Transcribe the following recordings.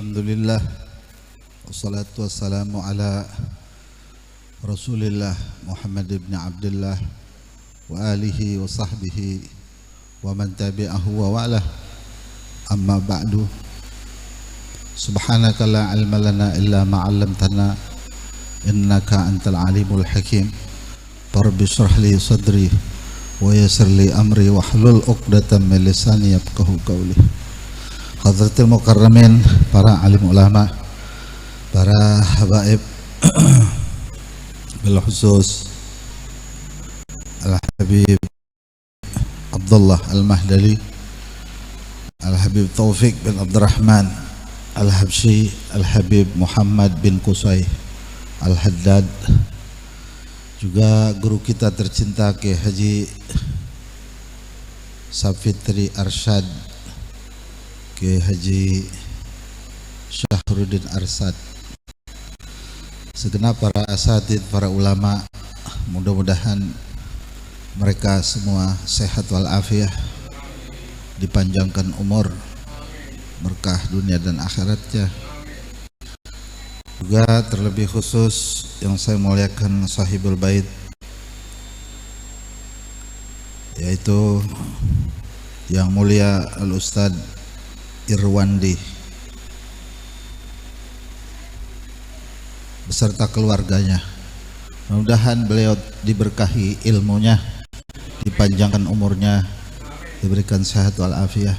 Alhamdulillah, wassalatu wassalamu ala Rasulillah Muhammad ibn Abdullah wa alihi wa sahbihi wa man tabi'ahu wa wa'lah. Amma ba'du. Subhanaka la ilma lana illa ma 'allamtana innaka antal alimul hakim. Rabbi shrah li sadri wa yassir li amri wahlul 'uqdatam min lisani yafqahu qawli. Hadratil mukarramin, para alim ulama, para habaib, bil khusus Al-Habib Abdullah Al-Mahdali, Al-Habib Taufik bin Abdurrahman Al-Habsyi, Al-Habib Muhammad bin Qusay Al-Haddad, juga guru kita tercinta Kiai Haji Safitri Arsyad, Kiai Haji Syahruddin Arsad, segenap para asatid, para ulama, mudah-mudahan mereka semua sehat walafiat, dipanjangkan umur, berkah dunia dan akhiratnya. Juga terlebih khusus yang saya muliakan sahibul bait, yaitu yang mulia Al-Ustad Irwandi beserta keluarganya. Mudah-mudahan beliau diberkahi ilmunya, dipanjangkan umurnya, diberikan sehat walafiat.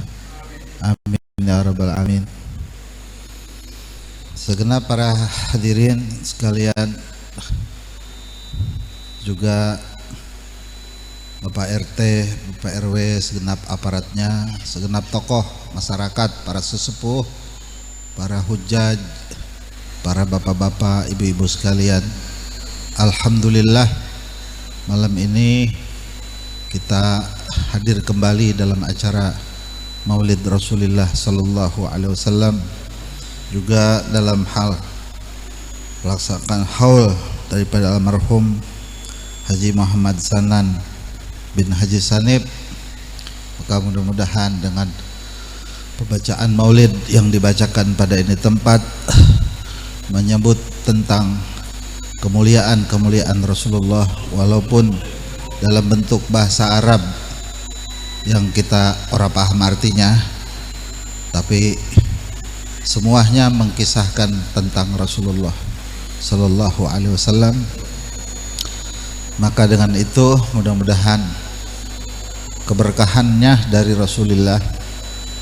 Amin ya rabbal alamin. Segenap para hadirin sekalian, juga Bapak RT, Bapak RW, segenap aparatnya, segenap tokoh masyarakat, para sesepuh, para hujaj, para bapak-bapak, ibu-ibu sekalian. Alhamdulillah, malam ini kita hadir kembali dalam acara Maulid Rasulullah Sallallahu Alaihi Wasallam, juga dalam hal melaksanakan haul daripada almarhum Haji Muhammad Sanan bin Haji Sanib. Maka mudah-mudahan dengan pembacaan maulid yang dibacakan pada ini tempat menyebut tentang kemuliaan-kemuliaan Rasulullah, walaupun dalam bentuk bahasa Arab yang kita ora paham artinya, tapi semuanya mengkisahkan tentang Rasulullah Sallallahu Alaihi Wasallam. Maka dengan itu mudah-mudahan keberkahannya dari Rasulullah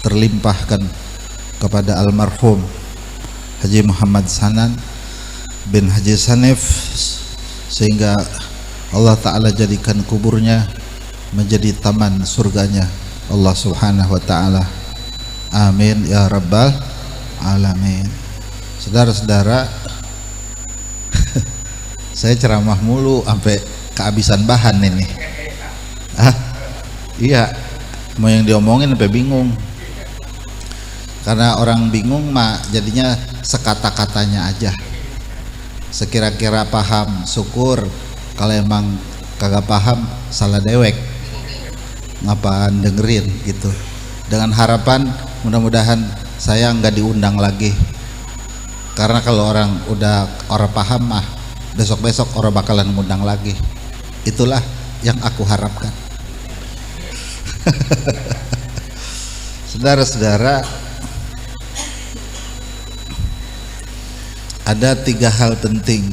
terlimpahkan kepada almarhum Haji Muhammad Sanan bin Haji Sanif, sehingga Allah Ta'ala jadikan kuburnya menjadi taman surganya Allah Subhanahu wa Ta'ala. Amin ya rabbal alamin. Saudara-saudara, saya ceramah mulu sampai kehabisan bahan ini. Iya, mau yang diomongin sampai bingung. Karena orang bingung mah jadinya sekata-katanya aja. Sekira-kira paham, syukur. Kalau emang kagak paham, salah dewek, ngapaan dengerin gitu. Dengan harapan mudah-mudahan saya nggak diundang lagi. Karena kalau orang paham mah besok-besok orang bakalan ngundang lagi. Itulah yang aku harapkan. Saudara-saudara, ada 3 hal penting.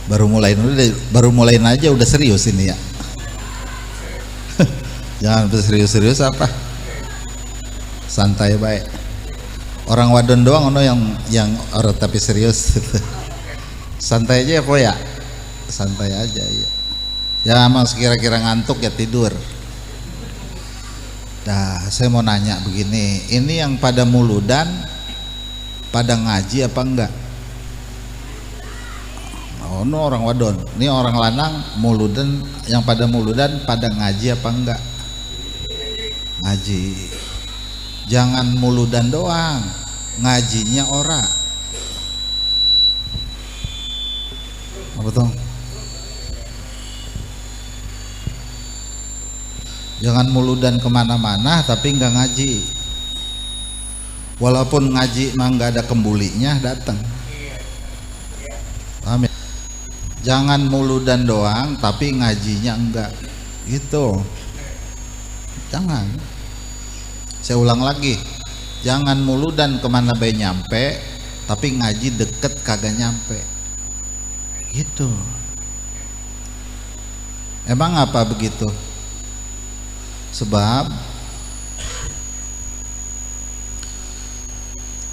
Baru mulai aja udah serius ini ya. Jangan serius-serius apa? Santai baik. Orang wadon doang ono yang orang tapi serius. Santai aja ya, ya. Santai aja ya. Ya emang sekira-kira ngantuk ya tidur. Nah, saya mau nanya begini, ini yang pada muludan pada ngaji apa enggak? Oh, no, orang wadon. Ini orang lanang muludan, yang pada muludan pada ngaji apa enggak? Ngaji. Jangan muludan doang, ngajinya ora. Apa tuh? Jangan muludan kemana-mana tapi enggak ngaji. walaupun ngaji mah nggak ada kembulinya datang. Paham ya? Jangan muludan doang tapi ngajinya enggak gitu, jangan. Saya ulang lagi, jangan muludan kemana bae nyampe tapi ngaji deket kagak nyampe gitu. Emang apa begitu? Sebab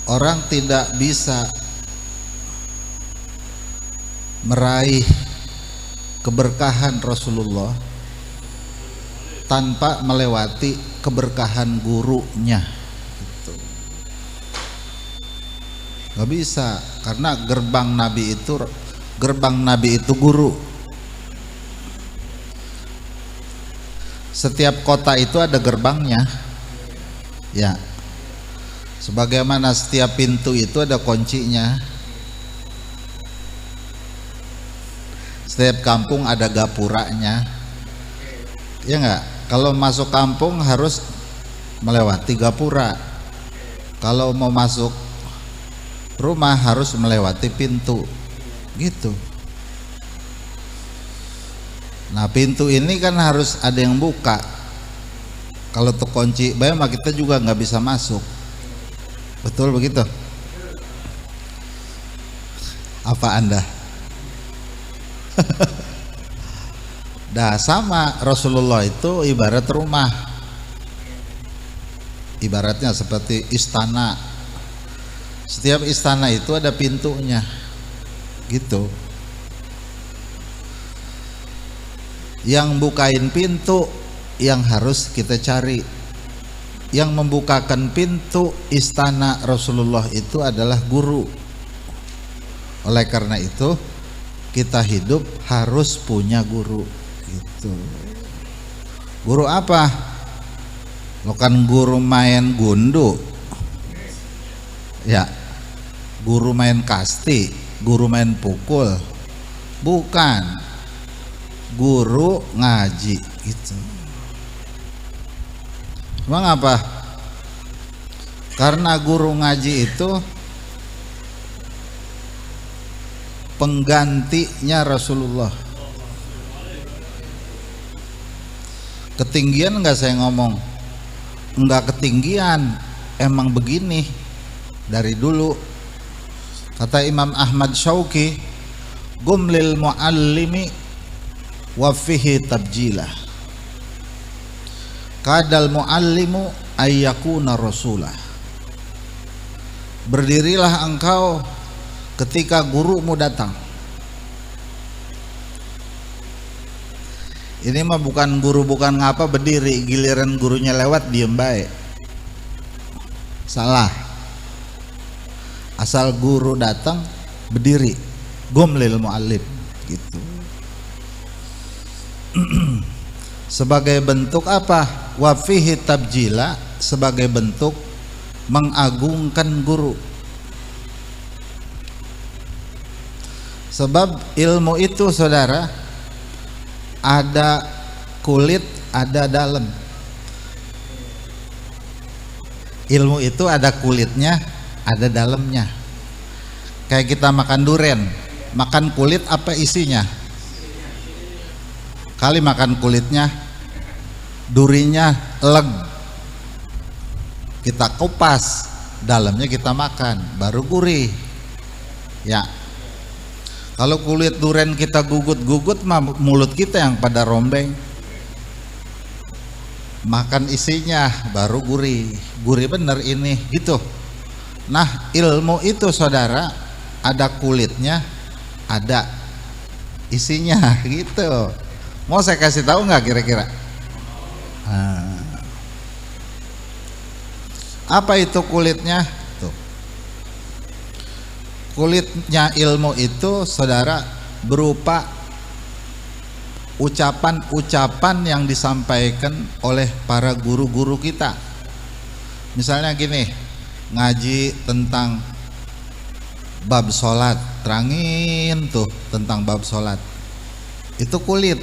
orang tidak bisa meraih keberkahan Rasulullah tanpa melewati keberkahan gurunya gitu. Gak bisa, karena gerbang Nabi itu guru. Setiap kota itu ada gerbangnya ya, sebagaimana setiap pintu itu ada kuncinya. Setiap kampung ada gapuranya, ya enggak? Kalau masuk kampung harus melewati gapura. Kalau mau masuk rumah harus melewati pintu, gitu. Nah pintu ini kan harus ada yang buka. Kalau tuh kunci, bayang kita juga nggak bisa masuk. Betul begitu? Apa Anda? Dah sama, Rasulullah itu ibarat rumah, ibaratnya seperti istana. Setiap istana itu ada pintunya gitu. Yang bukain pintu yang harus kita cari. Yang membukakan pintu istana Rasulullah itu adalah guru. Oleh karena itu kita hidup harus punya guru gitu. Guru apa? Bukan guru main gundu ya, guru main kasti, guru main pukul, bukan. Guru ngaji gitu. Emang apa? Karena guru ngaji itu penggantinya Rasulullah. Ketinggian enggak saya ngomong? Enggak ketinggian, emang begini dari dulu. Kata Imam Ahmad Syauqi, gumlil muallimi wa fihi tabjilah. Kadal muallimu ayyakuna rasulah. Berdirilah engkau ketika gurumu datang. Ini mah bukan guru, bukan ngapa berdiri, giliran gurunya lewat diem baik. Salah. Asal guru datang berdiri, gumlil muallim gitu. Sebagai bentuk apa? Wa fihi tabjila, sebagai bentuk mengagungkan guru. Sebab ilmu itu saudara ada kulit, ada dalam. Ilmu itu ada kulitnya, ada dalamnya. Kayak kita makan durian, makan kulit apa isinya? Kali makan kulitnya, durinya leg, kita kupas, dalamnya kita makan, baru gurih. Ya. Kalau kulit durian kita gugut-gugut, mulut kita yang pada rombeng. Makan isinya baru gurih, gurih bener ini gitu. Nah ilmu itu saudara ada kulitnya, ada isinya gitu. Mau saya kasih tahu nggak kira-kira? Apa itu kulitnya? Tuh. Kulitnya ilmu itu saudara berupa ucapan-ucapan yang disampaikan oleh para guru-guru kita. Misalnya gini, ngaji tentang bab sholat, terangin tuh tentang bab sholat, itu kulit.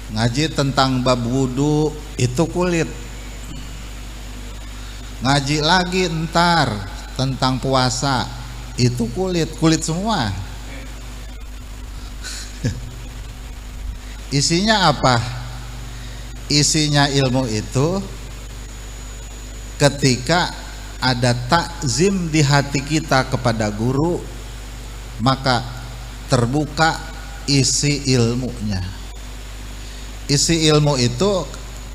Ngaji tentang bab wudu, itu kulit. ngaji lagi entar tentang puasa, itu kulit semua. Isinya apa? Isinya ilmu itu ketika ada takzim di hati kita kepada guru, maka terbuka isi ilmunya. Isi ilmu itu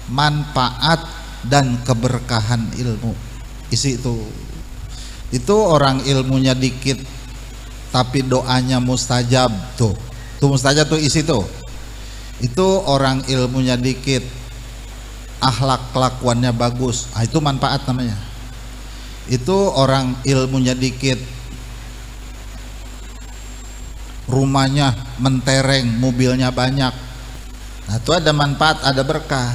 manfaat dan keberkahan ilmu. Isi itu orang ilmunya dikit tapi doanya mustajab, tuh mustajab tuh isi tuh. Itu orang ilmunya dikit, akhlak kelakuannya bagus, itu manfaat namanya. Itu orang ilmunya dikit, rumahnya mentereng, mobilnya banyak, nah itu ada manfaat, ada berkah.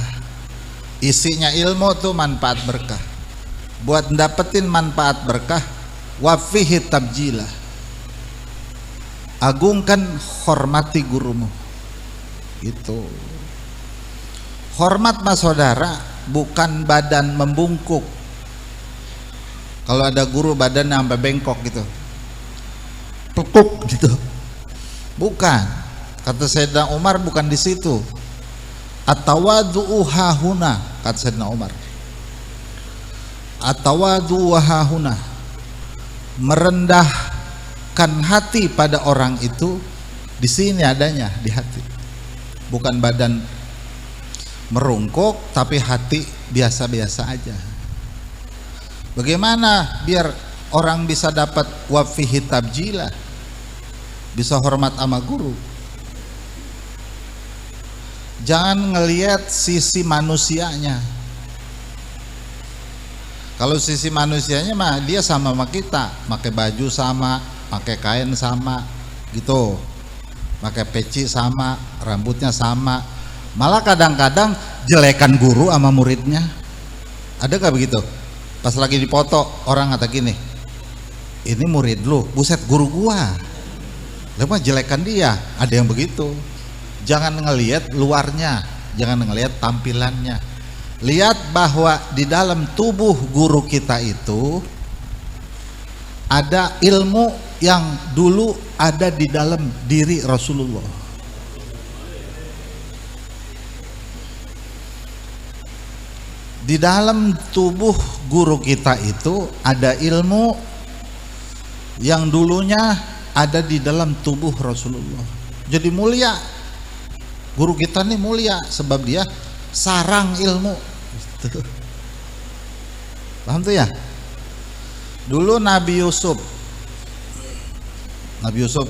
Isinya ilmu tuh manfaat berkah. Buat dapetin manfaat berkah, wafihi tabjilah, agungkan, hormati gurumu. Itu hormat mas saudara, bukan badan membungkuk. Kalau ada guru badan sampai bengkok gitu, pekuk gitu, bukan. Kata Sayyidina Umar bukan di situ. Atawadu'u hahuna, kata Sayyidina Umar. Atawadu'u hahuna, merendahkan hati pada orang itu di sini adanya, di hati. Bukan badan merungkuk tapi hati biasa-biasa aja. Bagaimana biar orang bisa dapat wafihi tabjilah, bisa hormat sama guru? Jangan ngelihat sisi manusianya. Kalau sisi manusianya mah dia sama kita, pakai baju sama, pakai kain sama gitu, pakai peci sama, rambutnya sama. Malah kadang-kadang jelekan guru sama muridnya. Ada gak begitu? Pas lagi dipoto orang kata gini, ini murid lu, buset guru gua, lu mah jelekan dia. Ada yang begitu. Jangan ngelihat luarnya, jangan ngelihat tampilannya. Lihat bahwa di dalam tubuh guru kita itu ada ilmu yang dulu ada di dalam diri Rasulullah. Di dalam tubuh guru kita itu ada ilmu yang dulunya ada di dalam tubuh Rasulullah. Jadi mulia. Guru kita nih mulia sebab dia sarang ilmu. Paham tuh ya? Dulu Nabi Yusuf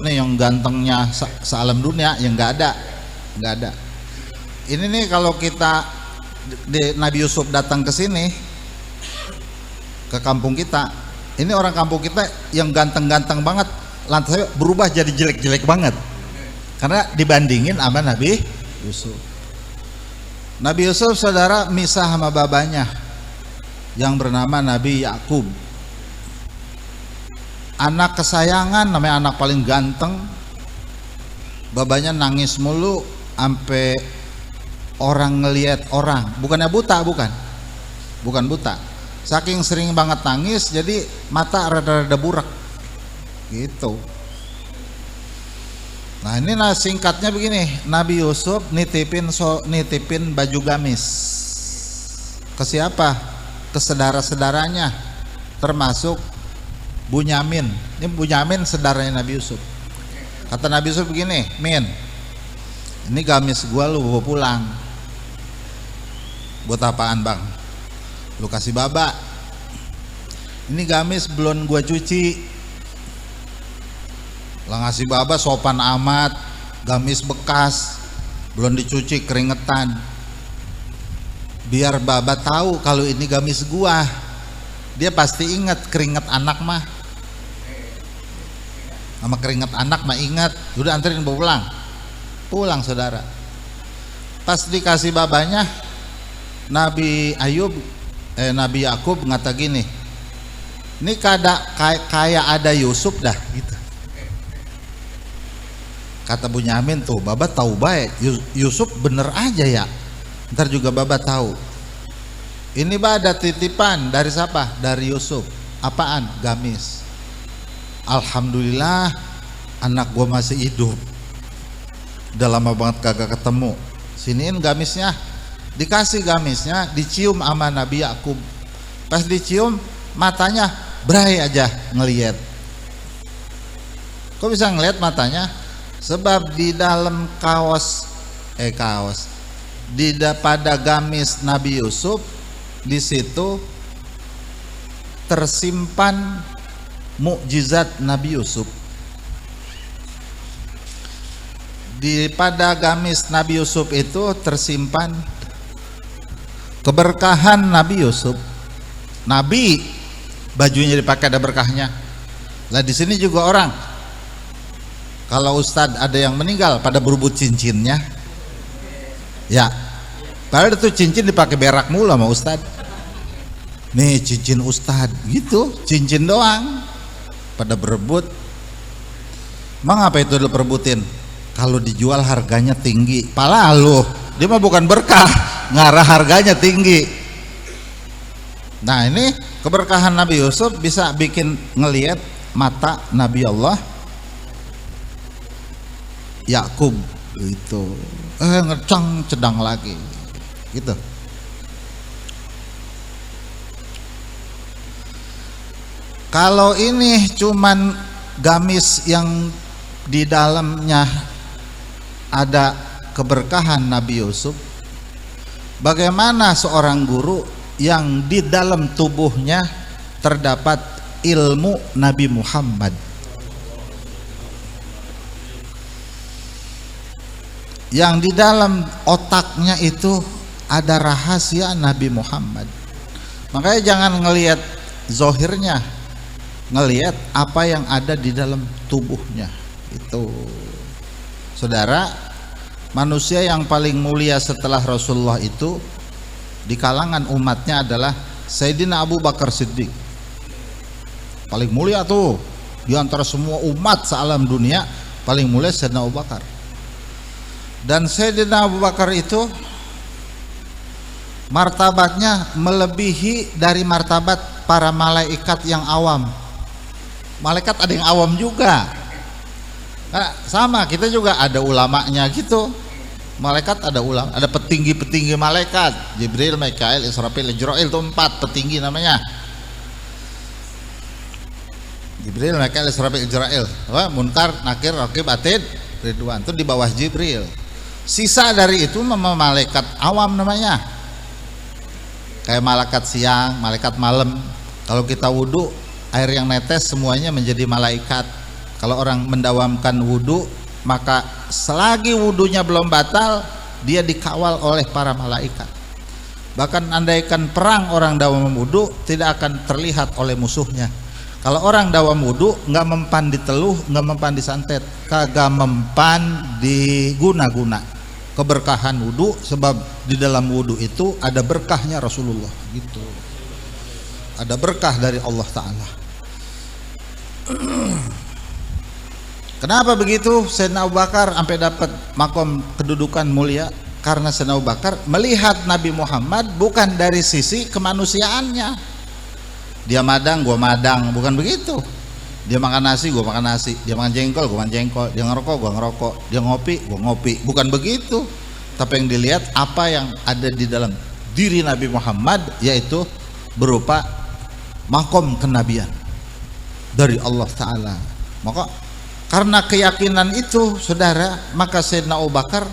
nih yang gantengnya sealam dunia, yang nggak ada. Ini nih kalau kita Nabi Yusuf datang ke sini, ke kampung kita, ini orang kampung kita yang ganteng-ganteng banget, lantas berubah jadi jelek-jelek banget, karena dibandingin sama Nabi Yusuf. Nabi Yusuf saudara misah sama babanya yang bernama Nabi Yakub, anak kesayangan, namanya anak paling ganteng. Babanya nangis mulu sampai orang ngelihat orang, bukannya buta, bukan buta, saking sering banget nangis jadi mata rada-rada burak gitu. Nah ini singkatnya begini, Nabi Yusuf nitipin baju gamis ke siapa? Ke saudara-saudaranya, termasuk Bunyamin. Ini Bunyamin saudaranya Nabi Yusuf. Kata Nabi Yusuf begini, Min, ini gamis gua lu bawa pulang. Buat apaan bang? Lu kasih baba. Ini gamis belum gua cuci. Lah ngasih baba sopan amat, gamis bekas belum dicuci keringetan. Biar baba tahu kalau ini gamis gua, dia pasti ingat keringet anak mah. Sama keringet anak mah ingat. Udah anterin bawa pulang saudara. Pas dikasih babanya, Nabi Yakub ngata gini, ini kayak ada Yusuf dah gitu. Kata Bunyamin tuh, baba tahu baik Yusuf bener aja ya, ntar juga baba tahu. Ini ada titipan dari siapa? Dari Yusuf. Apaan? Gamis. Alhamdulillah anak gua masih hidup. Udah lama banget kagak ketemu. Siniin gamisnya. Dikasih gamisnya, dicium sama Nabi Yakub. Pas dicium matanya berai aja ngelihat. Kok bisa ngelihat matanya? Sebab di dalam pada gamis Nabi Yusuf di situ tersimpan mukjizat Nabi Yusuf. Pada gamis Nabi Yusuf itu tersimpan keberkahan Nabi Yusuf. Nabi bajunya dipakai ada berkahnya. Lah di sini juga orang, kalau ustadz ada yang meninggal pada berebut cincinnya, ya padahal itu cincin dipakai berak mulu sama ustadz. Nih cincin ustadz gitu, cincin doang pada berebut. Emang apa itu diperebutin? Kalau dijual harganya tinggi. Pala lu, dia mah bukan berkah, ngarah harganya tinggi. Nah ini keberkahan Nabi Yusuf bisa bikin ngelihat mata Nabi Allah Yakub itu ngecang cedang lagi gitu. Kalau ini cuman gamis yang di dalamnya ada keberkahan Nabi Yusuf, bagaimana seorang guru yang di dalam tubuhnya terdapat ilmu Nabi Muhammad, yang di dalam otaknya itu ada rahasia Nabi Muhammad. Makanya jangan ngelihat zohirnya, ngelihat apa yang ada di dalam tubuhnya itu. Saudara, manusia yang paling mulia setelah Rasulullah itu di kalangan umatnya adalah Sayyidina Abu Bakar Siddiq. Paling mulia tuh di antara semua umat sealam dunia, paling mulia Sayyidina Abu Bakar. Dan Sayyidina Abu Bakar itu martabatnya melebihi dari martabat para malaikat yang awam. Malaikat ada yang awam juga. Nah, sama kita juga ada ulamanya gitu. Malaikat ada ulama, ada petinggi-petinggi malaikat. Jibril, Mikail, Israfil, Israil itu 4 petinggi namanya. Jibril, Mikail, Israfil, Israil. Munkar, Nakir, Raqib, Atid, Ridwan itu di bawah Jibril. Sisa dari itu malaikat awam namanya, kayak malaikat siang, malaikat malam. Kalau kita wudhu, air yang netes semuanya menjadi malaikat. Kalau orang mendawamkan wudhu, maka selagi wudhunya belum batal, dia dikawal oleh para malaikat. Bahkan andaikan perang orang dawam wudhu, tidak akan terlihat oleh musuhnya. Kalau orang dawam wudhu nggak mempan diteluh, nggak mempan disantet, kagak mempan diguna-guna keberkahan wudhu, sebab di dalam wudhu itu ada berkahnya Rasulullah gitu, ada berkah dari Allah Ta'ala. Kenapa begitu Sayyidina Abu Bakar sampai dapat makom kedudukan mulia? Karena Sayyidina Abu Bakar melihat Nabi Muhammad bukan dari sisi kemanusiaannya. Dia madang, gua madang, bukan begitu. Dia makan nasi, gua makan nasi. Dia makan jengkol, gua makan jengkol. Dia ngerokok, gua ngerokok. Dia ngopi, gua ngopi. Bukan begitu. Tapi yang dilihat apa yang ada di dalam diri Nabi Muhammad, yaitu berupa makom kenabian dari Allah Ta'ala. Maka karena keyakinan itu, saudara, maka Sayyidina Abu Bakar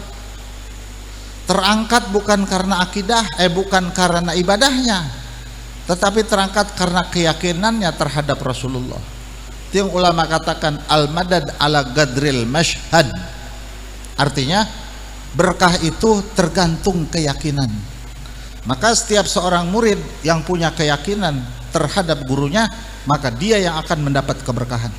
terangkat bukan karena akidah, bukan karena ibadahnya, tetapi terangkat karena keyakinannya terhadap Rasulullah. Itu yang ulama katakan al-madad ala gadril mashhad. Artinya berkah itu tergantung keyakinan. Maka setiap seorang murid yang punya keyakinan terhadap gurunya, maka dia yang akan mendapat keberkahan.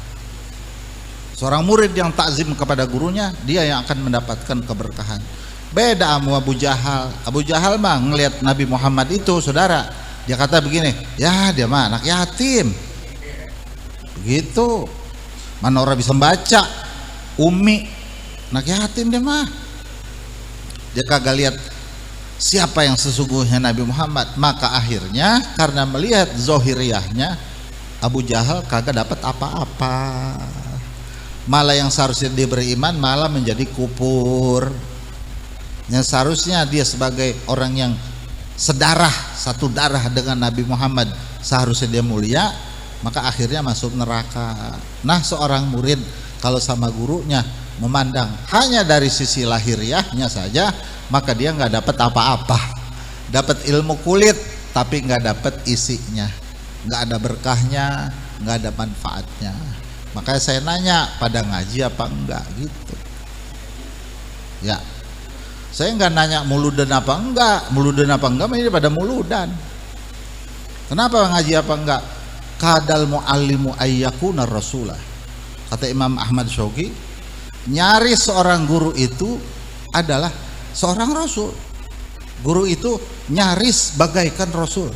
Seorang murid yang takzim kepada gurunya, dia yang akan mendapatkan keberkahan. Beda sama Abu Jahal. Abu Jahal mah ngelihat Nabi Muhammad itu, saudara, dia kata begini, ya dia mah anak yatim. Begitu. Mana orang bisa baca, umi, anak yatim dia mah. Dia kagak lihat siapa yang sesungguhnya Nabi Muhammad. Maka akhirnya karena melihat zohiriyahnya, Abu Jahal kagak dapat apa-apa, malah yang seharusnya dia beriman malah menjadi kufur. Yang seharusnya dia sebagai orang yang sedarah, satu darah dengan Nabi Muhammad, seharusnya dia mulia, maka akhirnya masuk neraka. Nah, seorang murid kalau sama gurunya memandang hanya dari sisi lahiriahnya saja, maka dia nggak dapat apa-apa, dapat ilmu kulit tapi nggak dapat isinya, nggak ada berkahnya, nggak ada manfaatnya. Makanya saya nanya, pada ngaji apa enggak gitu ya. Saya nggak nanya muludan apa enggak, ini pada muludan. Kenapa ngaji apa enggak? Kadal muallimu ayyakuna rasulah, kata Imam Ahmad Syauqi, nyaris seorang guru itu adalah seorang rasul. Guru itu nyaris bagaikan rasul.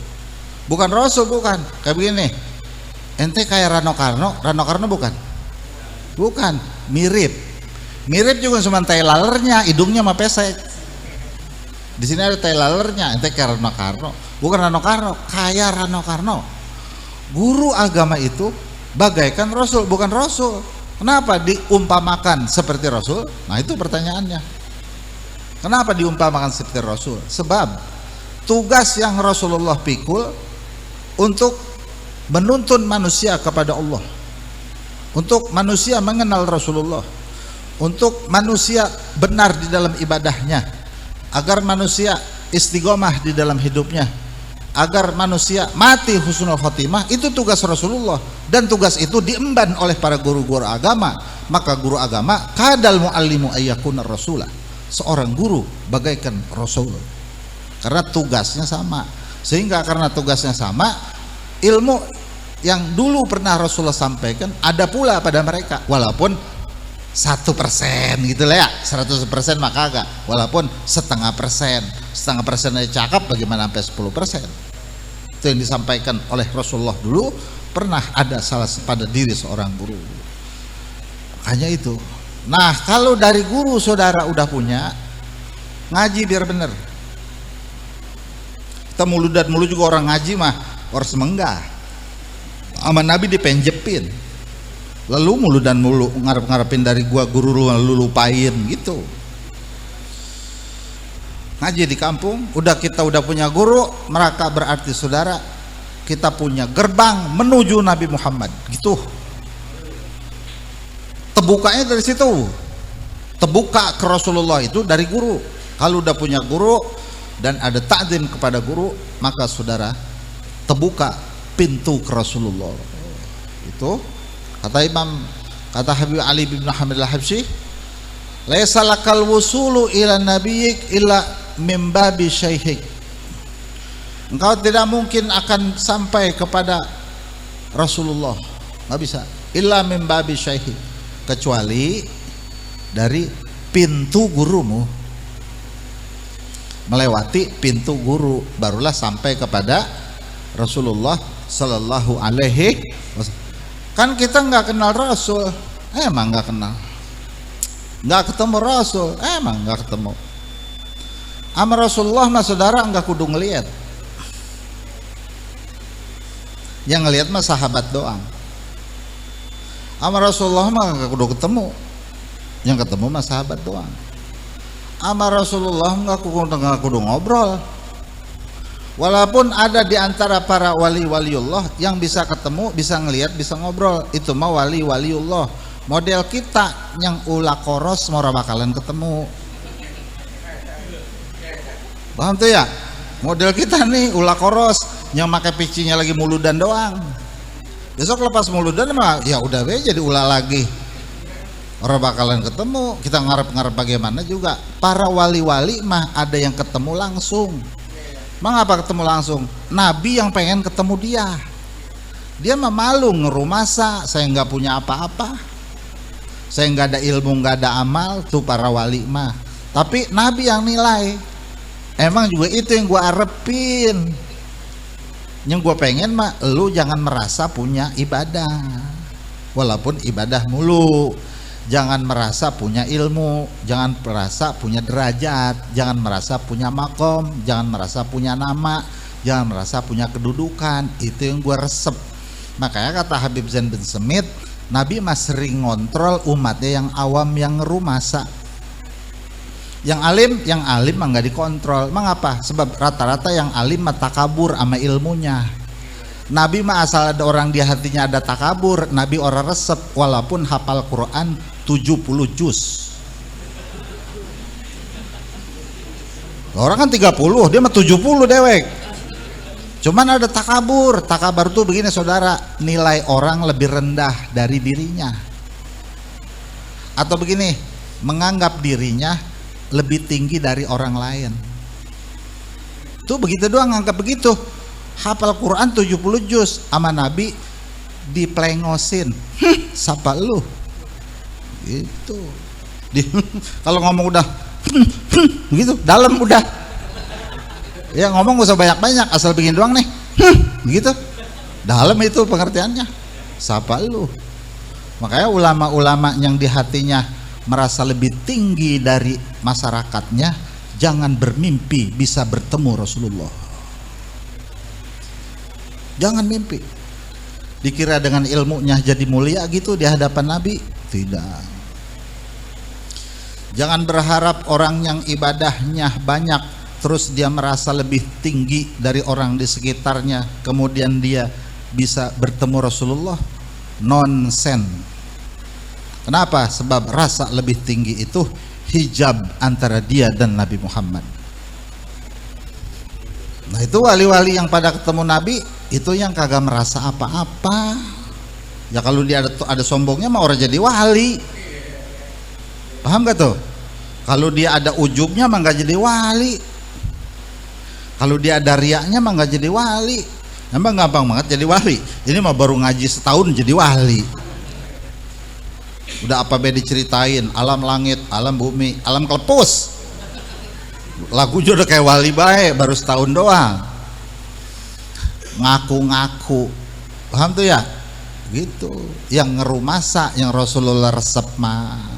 Bukan rasul, bukan kayak begini, ente kayak Rano Karno bukan? Bukan, mirip juga cuma tai lalernya, hidungnya mah pesek. Di sini ada tai lalernya, ente kayak Rano Karno. Bukan Rano Karno, kayak Rano Karno. Guru agama itu bagaikan rasul, bukan rasul. Kenapa diumpamakan seperti rasul? Nah, itu pertanyaannya. Kenapa diumpamakan seperti rasul? Sebab tugas yang Rasulullah pikul untuk menuntun manusia kepada Allah, untuk manusia mengenal Rasulullah, untuk manusia benar di dalam ibadahnya, agar manusia istiqomah di dalam hidupnya, agar manusia mati husnul khotimah. Itu tugas Rasulullah, dan tugas itu diemban oleh para guru-guru agama. Maka guru agama kadal muallimu ayyakuna rasulah, seorang guru bagaikan rasul, karena tugasnya sama. Sehingga karena tugasnya sama, ilmu yang dulu pernah Rasulullah sampaikan ada pula pada mereka, walaupun 1% gitu lah ya, 100% maka agak, walaupun setengah persen aja cakap, bagaimana sampai 10%. Itu yang disampaikan oleh Rasulullah dulu pernah ada salah pada diri seorang guru. Hanya itu. Nah, kalau dari guru saudara udah punya, ngaji biar bener. Kita muludan mulu juga orang ngaji mah orang semenggah. Sama Nabi dipenjepin. Lalu muludan mulu ngarep-ngarepin dari gua guru lu lalu lupain gitu. Ngaji di kampung, kita udah punya guru, maka berarti saudara kita punya gerbang menuju Nabi Muhammad gitu. Tebukanya dari situ. Tebuka ke Rasulullah itu dari guru. Kalau udah punya guru dan ada ta'zim kepada guru, maka saudara terbuka pintu ke Rasulullah. Itu kata Habib Ali bin Hamid al-Habsyi, laisa lakal wusulu ila nabiyyik illa min babi syaikhik. Engkau tidak mungkin akan sampai kepada Rasulullah, nggak bisa, illa min babi syaikhik, kecuali dari pintu gurumu. Melewati pintu guru barulah sampai kepada Rasulullah sallallahu alaihi wasallam. Kan kita nggak kenal Rasul, emang nggak kenal, nggak ketemu Rasul, emang nggak ketemu. Sama Rasulullah mah saudara nggak kudu ngelihat, yang ngelihat mah sahabat doang. Sama Rasulullah mah nggak kudu ketemu, yang ketemu mah sahabat doang. Sama Rasulullah nggak kudu ngobrol. Walaupun ada di antara para wali-waliullah yang bisa ketemu, bisa ngelihat, bisa ngobrol, itu mah wali-waliullah. Model kita yang ulah koros mau bakalan ketemu. Paham tuh ya? Model kita nih ulah koros yang pakai picinya lagi muludan doang. Besok lepas muludan mah ya udah be jadi ulah lagi. Orang bakalan ketemu, kita ngarep-ngarep bagaimana juga. Para wali-wali mah ada yang ketemu langsung. Mengapa ketemu langsung? Nabi yang pengen ketemu dia. Dia mah malu ngeruh masa, saya nggak punya apa-apa, saya nggak ada ilmu, nggak ada amal. Tuh para wali mah. Tapi Nabi yang nilai. Emang juga itu yang gue arepin. Yang gue pengen mah, lu jangan merasa punya ibadah, walaupun ibadah mulu. Jangan merasa punya ilmu, jangan merasa punya derajat, jangan merasa punya makom, jangan merasa punya nama, jangan merasa punya kedudukan. Itu yang gue resep. Makanya kata Habib Zain bin Semit, Nabi mah sering ngontrol umatnya yang awam, yang ngerumasa. Yang alim mah nggak dikontrol. Mengapa? Sebab rata-rata yang alim mah takabur sama ilmunya. Nabi mah asal ada orang di hatinya ada takabur, Nabi orang resep walaupun hafal Quran 70 juz. Orang kan 30, dia mah 70 dewek. Cuman ada takabur. Takabur tuh begini saudara, nilai orang lebih rendah dari dirinya. Atau begini, menganggap dirinya lebih tinggi dari orang lain. Tuh begitu doang, anggap begitu. Hafal Quran 70 juz sama Nabi diplengosin. Siapa lu? Gitu. Kalau ngomong udah begitu, dalam udah. Ya ngomong gak usah banyak-banyak, asal bikin doang nih. Begitu. Dalam itu pengertiannya. Siapa lu? Makanya ulama-ulama yang di hatinya merasa lebih tinggi dari masyarakatnya, jangan bermimpi bisa bertemu Rasulullah. Jangan mimpi dikira dengan ilmunya jadi mulia gitu di hadapan Nabi. Tidak. Jangan berharap orang yang ibadahnya banyak terus dia merasa lebih tinggi dari orang di sekitarnya, kemudian dia bisa bertemu Rasulullah. Nonsen. Kenapa? Sebab rasa lebih tinggi itu hijab antara dia dan Nabi Muhammad. Nah itu wali-wali yang pada ketemu Nabi itu yang kagak merasa apa-apa. Ya kalau dia ada sombongnya mah orang jadi wali. Paham gak tuh? Kalau dia ada ujubnya mah gak jadi wali. Kalau dia ada riaknya mah gak jadi wali. Emang gampang banget jadi wali. Ini mah baru ngaji setahun jadi wali. Udah apa be diceritain, alam langit, alam bumi, alam kelepus. Lagu juga udah kayak wali baik, baru setahun doang. Ngaku-ngaku. Paham tuh ya? Gitu. Yang ngerumasa, yang Rasulullah resep mah.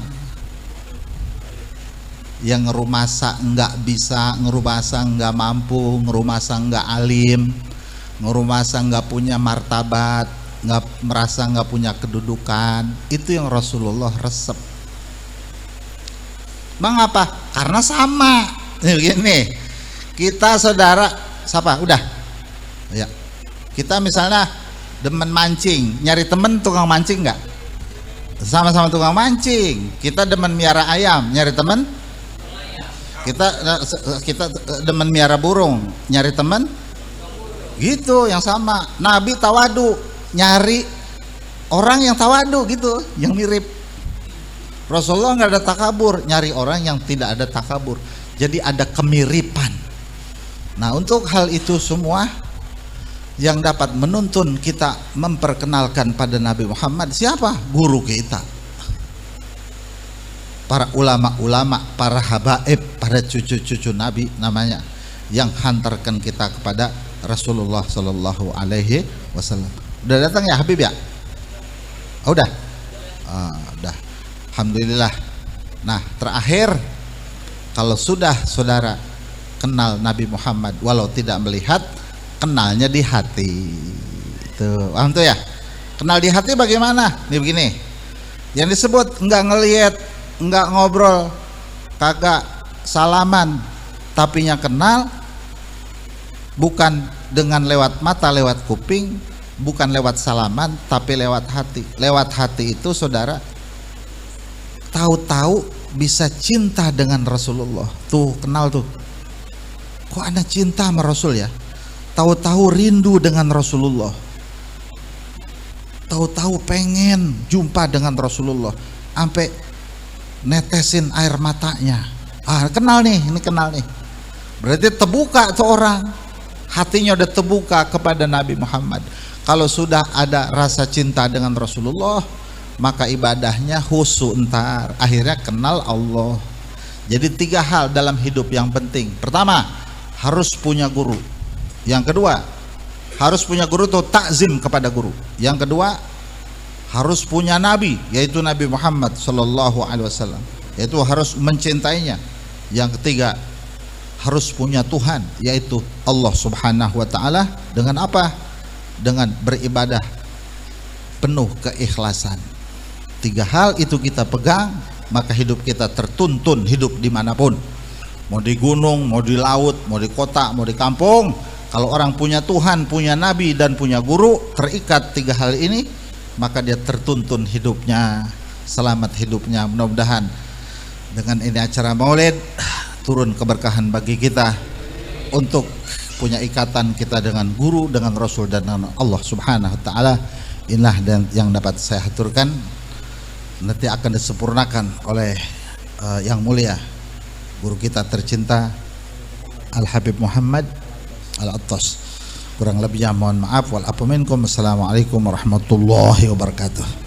Yang ngerumasa enggak bisa, ngerumasa enggak mampu, ngerumasa enggak alim, ngerumasa enggak punya martabat, enggak merasa enggak punya kedudukan. Itu yang Rasulullah resep. Mengapa? Karena sama. Gini, kita saudara siapa? Udah. Ya. Kita misalnya demen mancing, nyari temen tukang mancing enggak? Sama-sama tukang mancing. Kita demen miara ayam, nyari temen? Kita demen miara burung, nyari temen? Gitu, yang sama. Nabi tawadu, nyari orang yang tawadu gitu, yang mirip. Rasulullah nggak ada takabur, nyari orang yang tidak ada takabur. Jadi ada kemiripan. Nah untuk hal itu semua yang dapat menuntun kita memperkenalkan pada Nabi Muhammad, siapa? Guru kita, para ulama-ulama, para habaib, para cucu-cucu Nabi namanya, yang hantarkan kita kepada Rasulullah Sallallahu Alaihi Wasallam. Udah datang ya Habib ya? Oh, udah. Udah. Alhamdulillah. Nah terakhir, kalau sudah saudara kenal Nabi Muhammad walau tidak melihat, kenalnya di hati. Tuh, paham tuh ya? Kenal di hati bagaimana? Nih begini. Yang disebut enggak ngelihat, enggak ngobrol, kagak salaman, tapi yang kenal bukan dengan lewat mata, lewat kuping, bukan lewat salaman, tapi lewat hati. Lewat hati itu saudara tahu-tahu bisa cinta dengan Rasulullah. Tuh kenal tuh, kok ana cinta sama Rasul ya, tahu-tahu rindu dengan Rasulullah, tahu-tahu pengen jumpa dengan Rasulullah, sampai netesin air matanya. Kenal nih, ini kenal nih. Berarti terbuka tuh orang, hatinya udah terbuka kepada Nabi Muhammad. Kalau sudah ada rasa cinta dengan Rasulullah, maka ibadahnya khusyuk, ntar akhirnya kenal Allah. Jadi 3 hal dalam hidup yang penting. Pertama, harus punya guru. Yang kedua, harus punya guru tuh takzim kepada guru. Yang kedua, harus punya nabi, yaitu Nabi Muhammad sallallahu alaihi wasallam, yaitu harus mencintainya. Yang ketiga, harus punya Tuhan, yaitu Allah Subhanahu wa taala. Dengan apa? Dengan beribadah penuh keikhlasan. 3 hal itu kita pegang, maka hidup kita tertuntun hidup dimanapun, mau di gunung, mau di laut, mau di kota, mau di kampung. Kalau orang punya Tuhan, punya nabi, dan punya guru, terikat 3 hal ini, maka dia tertuntun hidupnya, selamat hidupnya. Mudah-mudahan dengan ini acara Maulid turun keberkahan bagi kita untuk punya ikatan kita dengan guru, dengan Rasul, dan dengan Allah Subhanahu wa taala. Inilah dan yang dapat saya haturkan, nanti akan disempurnakan oleh yang mulia guru kita tercinta Al Habib Muhammad Al-Attas. Kurang lebihnya mohon maaf. Wal afu minkum. Assalamualaikum warahmatullahi wabarakatuh.